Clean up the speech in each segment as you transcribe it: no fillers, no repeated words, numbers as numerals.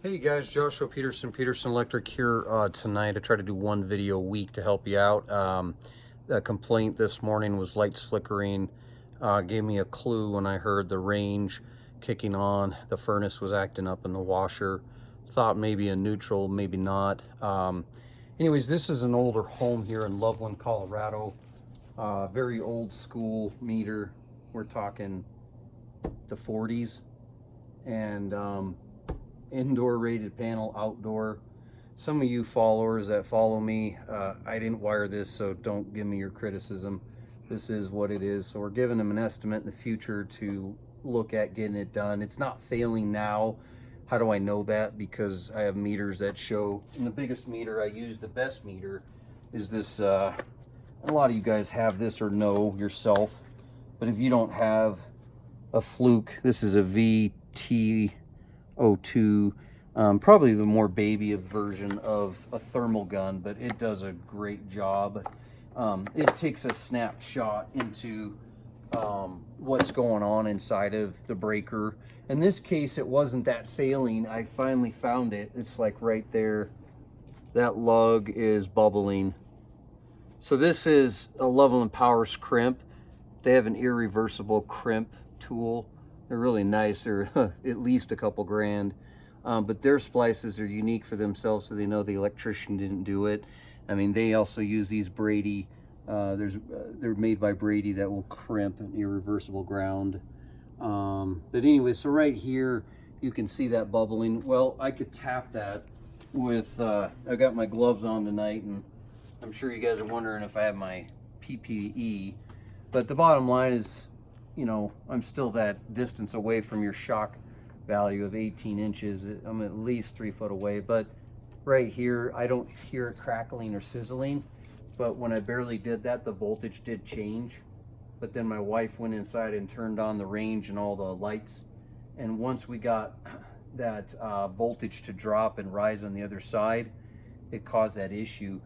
Hey guys, Joshua Peterson Electric here tonight. I try to do one video a week to help you out. The complaint this morning was lights flickering. Gave me a clue when I heard the range kicking on. The furnace was acting up in the washer. Thought maybe a neutral, maybe not. Anyways, this is an older home here in Loveland, Colorado. Very old school meter. We're talking the 40s. And indoor rated panel, outdoor. Some of you followers that follow me, I didn't wire this, so don't give me your criticism. This is what it is. So we're giving them an estimate in the future to look at getting it done. It's not failing now. How do I know that? Because I have meters that show, and the biggest meter I use, the best meter, is this. A lot of you guys have this or know yourself, but if you don't have a Fluke, this is a VT02, probably the more baby version of a thermal gun, but it does a great job. It takes a snapshot into what's going on inside of the breaker. In this case, it wasn't that failing. I finally found it. It's like right there. That lug is bubbling. So this is a Loveland Powers crimp. They have an irreversible crimp tool. They're really nice. They're at least a couple grand. But their splices are unique for themselves, so they know the electrician didn't do it. I mean, they also use these Brady. They're made by Brady that will crimp an irreversible ground. But anyway, so right here, you can see that bubbling. Well, I could tap that with, I got my gloves on tonight, and I'm sure you guys are wondering if I have my PPE. But the bottom line is, you know, I'm still that distance away from your shock value of 18 inches. I'm at least 3 foot away, but right here, I don't hear it crackling or sizzling. But when I barely did that, the voltage did change. But then my wife went inside and turned on the range and all the lights. And once we got that voltage to drop and rise on the other side, it caused that issue.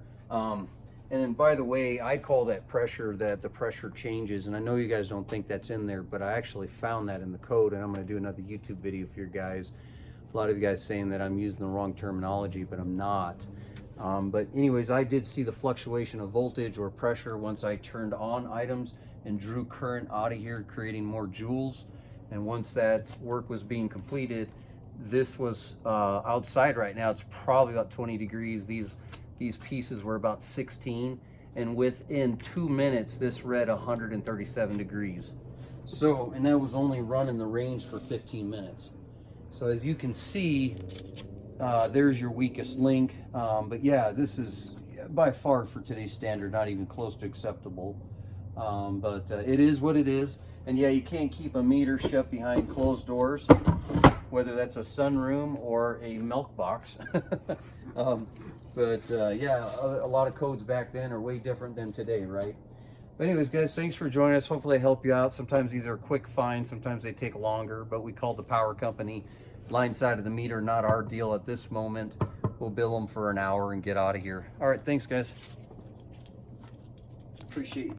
And then, by the way, I call that pressure, that the pressure changes. And I know you guys don't think that's in there, but I actually found that in the code, and I'm going to do another YouTube video for you guys. A lot of you guys saying that I'm using the wrong terminology, but I'm not. But anyways, I did see the fluctuation of voltage or pressure once I turned on items and drew current out of here, creating more joules. And once that work was being completed, this was outside right now. It's probably about 20 degrees. These pieces were about 16, and within 2 minutes, this read 137 degrees. So, and that was only running the range for 15 minutes. So as you can see, there's your weakest link. But yeah, this is by far for today's standard, not even close to acceptable. But it is what it is. And yeah, you can't keep a meter shut behind closed doors, whether that's a sunroom or a milk box. Yeah, a lot of codes back then are way different than today, right? But anyways, guys, thanks for joining us. Hopefully I help you out. Sometimes these are quick finds, sometimes they take longer, but we called the power company. Line side of the meter, not our deal at this moment. We'll bill them for an hour and get out of here. All right, thanks, guys. Appreciate you.